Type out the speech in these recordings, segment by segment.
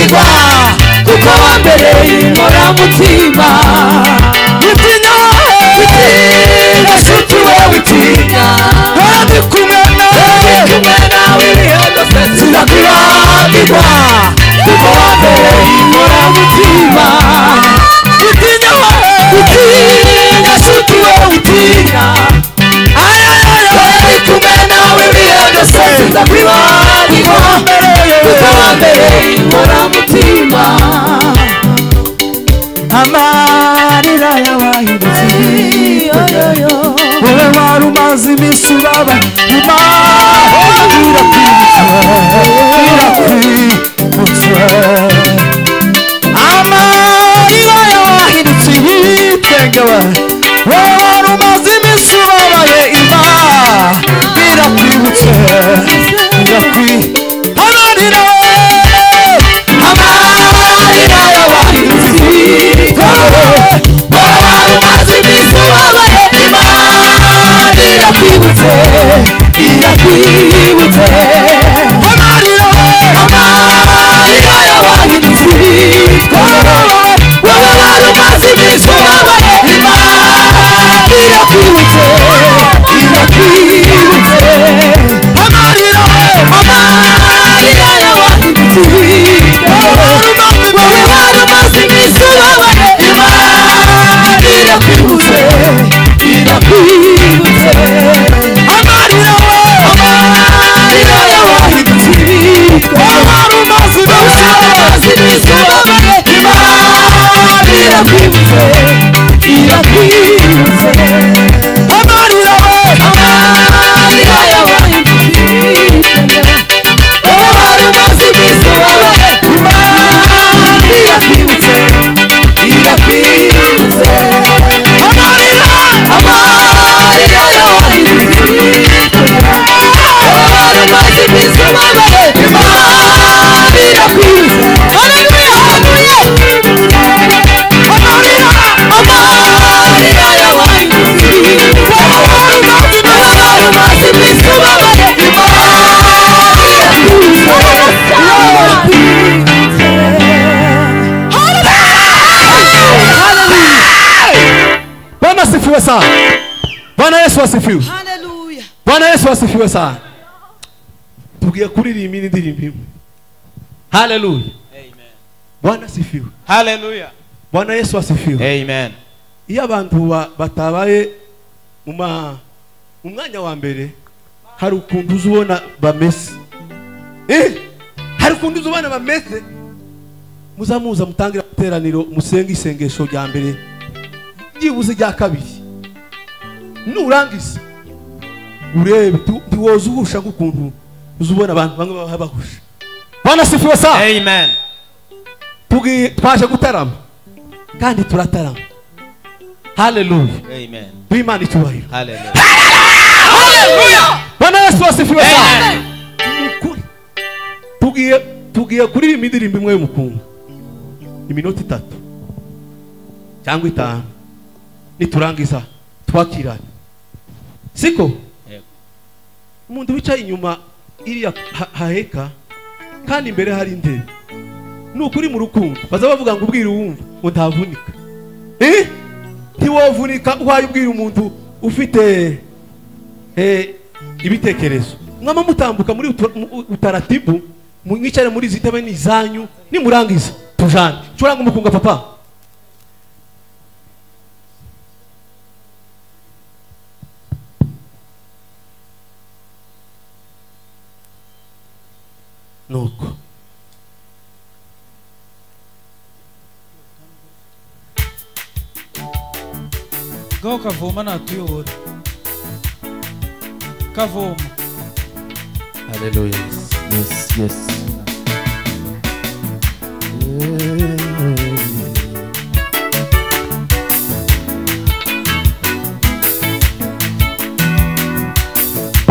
kwibagirwa kuko wambereye inkoramutima. Witinya nshuti we witinya, ndi kumwe nawe ibihe byose sinakwibagirwa kuko wambereye inkoramutima. Witinya nshuti we witinya, ndi kumwe nawe ibihe byose sinakwibagirwa kuko wambereye inkoramutima. Amarira y'abahindutse ibitego, wowe wari umaze iminsi ubabaye, Imana irakwibutse. Amarira y'abahindutse ibitego, wowe wari umaze iminsi ubabaye, Imana irakwibutse. Amarira y'abahindutse ibitego, wowe wari umaze iminsi ubabaye, Imana irakwibutse. Amarira y'abahindutse ibitego, wowe wari umaze iminsi ubabaye, Imana irakwibutse. Amarira y'abahindutse ibitego, wowe wari umaze iminsi ubabaye, Imana irakwibutse. Amarira y'abahindutse ibitego, wowe wari umaze iminsi ubabaye, Imana irakwibutse. Amarira y'abahindutse ibitego, wowe wari umaze iminsi ubabaye, Imana irakwibutse. Amarira y'abahindutse ibitego, wowe wari umaze iminsi ubabaye, Imana irakwibutse. Amarira y'abahindutse ibitego, wowe wari umaze iminsi ubabaye, Imana irakwibutse. Bwana asifiwe sana. Bwana Yesu asifiwe. Hallelujah. Bwana Yesu asifiwe sana. Tugiye kuririmba indirimbo imwe. Hallelujah. Amen. Bwana asifiwe. Hallelujah. Bwana Yesu asifiwe. Amen. Iyo abantu batabaye umwanya wa mbere, hari ukuntu uzubona bameze. Hari ukuntu uzubona bameze. Muzamuza mutangira guteraniro, musenga isengesho rya mbere, byibuze rya kabiri. Nurangiza urebe ntiwoza uhusha nk'ukuntu uzubona abantu bamwe bahusha. Bwana asifiwe sana. Amen. Twaje gutarama kandi turatarama. Hallelujah. Amen. Bimana icyubahiro. Hallelujah. Hallelujah. Bwana Yesu asifiwe sana. Tugiye kuririmba indirimbo imwe y'umukungu, iminota 3 cyangwa 5, niturangiza twakirana. Siko umuntu wicaye inyuma iriya haheka kandi imbere hari intebe, nukuri mu rukundo baza bavuga ngo ubwira uwumva utavunika. Ntiwovunika uhaye ubwira umuntu ufite ibitekerezo. Mwama mutambuka muri utaratibu, mwicare muri zitebe n'izanyu, nimurangiza tujane. Curanga umukunga papa. Nuko Gaho Kavoma natuyobora. Kavoma. Hallelujah. Yes, yes.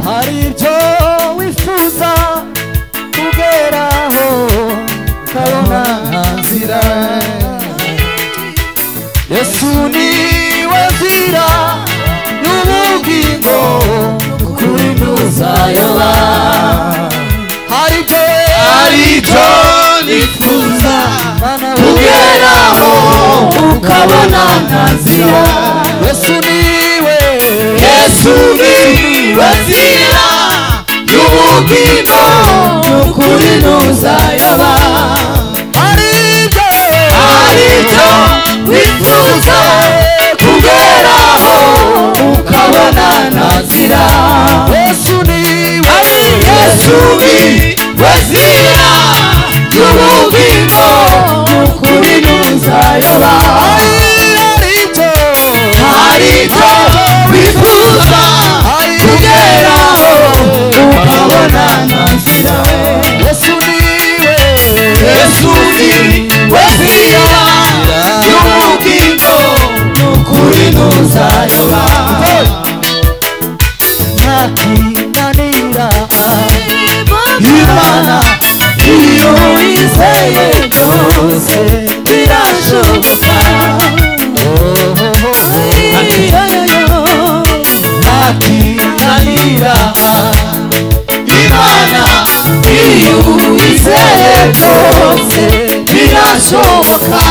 hari ibyo wifuza kugeraho ukabona nzira. Yesu niwe nzira n'ubugingo, kuri ntuzayoba. Hari ibyo nifuza kugeraho ukabona ntazira Yesu niwe nzira y'ubugingo n'ukuri ntuzayoba aribyo wifuza kugeraho ukabona ntazira Yesu niwe nzira y'ubugingo n'ukuri ntuzayoba aribyo wifuza kugeraho ukabona ntazira Yesu niwe nzira y'ubugingo n'ukuri ntuzayoba ntakinanira Imana iyo wizeye byose birashoboka ntakinanira Imana iyo wizeye byose birashoboka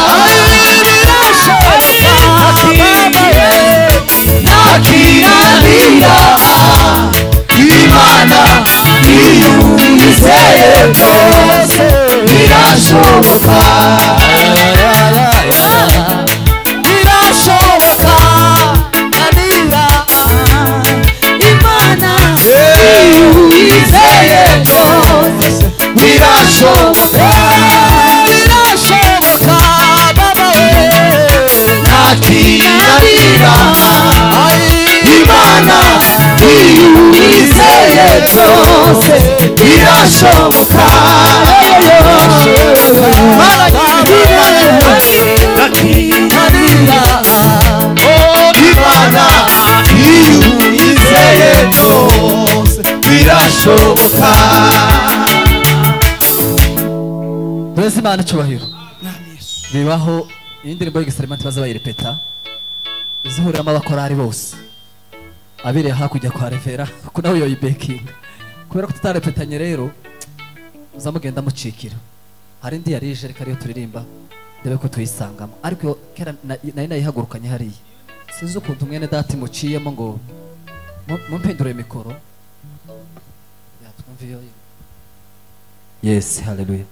ntakinanira Imana iyo wizeye byose birashoboka birashoboka nanira Imana iyo wizeye byose birashoboka birashoboka baba we ntakinanira Imana iyo wizeye byose birashoboka ntakinanira Imana iyo wizeye byose birashoboka Tuweze Imana cyubahiro bibaho iyi ndirimbo y'Igisarimanti baza bayirepeta izihuriramo abakorari bose abireye hakurya kwa Revera ko nawe yoyibekinga kubera ko tutarepetanye rero uzamugenda mucikira hari indi yarije reka ariyo turirimba ndebe ko tuyisangamo ariko kera nari nayihagurukanye hariya sinzi ukuntu mwene dati muciyemo ngo mumpindure mikoro yatwumviyo yes haleluya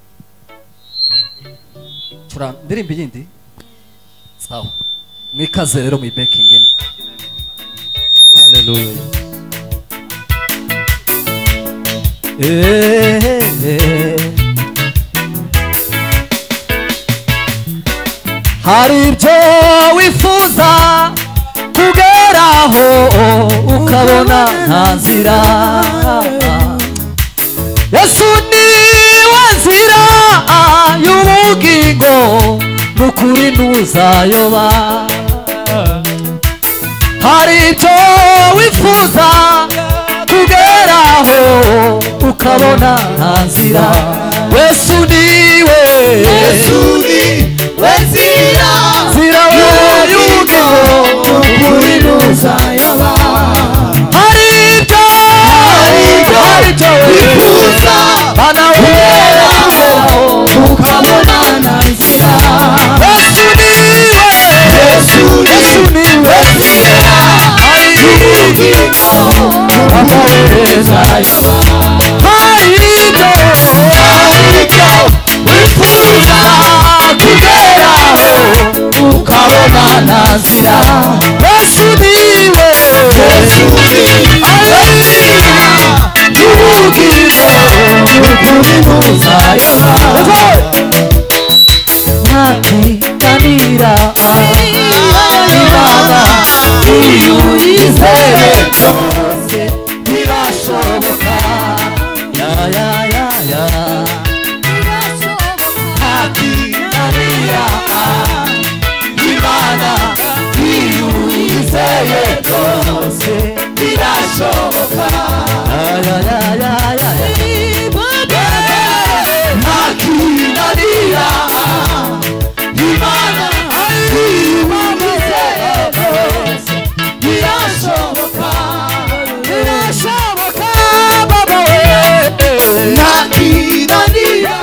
tura ndirimba yindi sawa mwikaze rero mu baking haleluya hari ibyo wifuza kugeraho ukabona ntazira Yesu niwe nzira y'ubugingo n'ukuri ntuzayoba hari ibyo wifuza kugeraho ukabona ntazira Yesu niwe nzira y'ubugingo n'ukuri ntuzayoba hari ibyo wifuza kugeraho ukabona ntazira Yesu niwe nzira y'ubugingo n'ukuri ntuzayoba hari ibyo wifuza kugeraho ukabona ntazira Yesu niwe y'ubugingo n'ukuri ntuzayoba ntakinanira Imana iyo wizeye byose birashoboka ntakinanira Imana iyo wizeye byose birashoboka ntakinanira Imana iyo wizeye byose birashoboka birashoboka baba we ntakinanira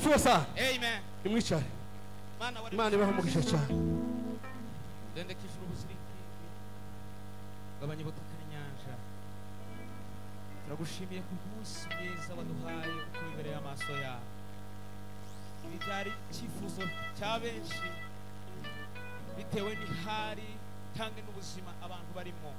asifiwe sana. Amen. Nimwicare. Mana wari Imana ibahe umugisha cyane. dendekije ubuziriki gabanya ubutaka n'inyanja. Turagushimiye ku munsi mwiza waduhaye uko imbere y'amaso yawe. Ibi byari icyifuzo cya benshi bitewe n'ihari tange n'ubuzima abantu barimo.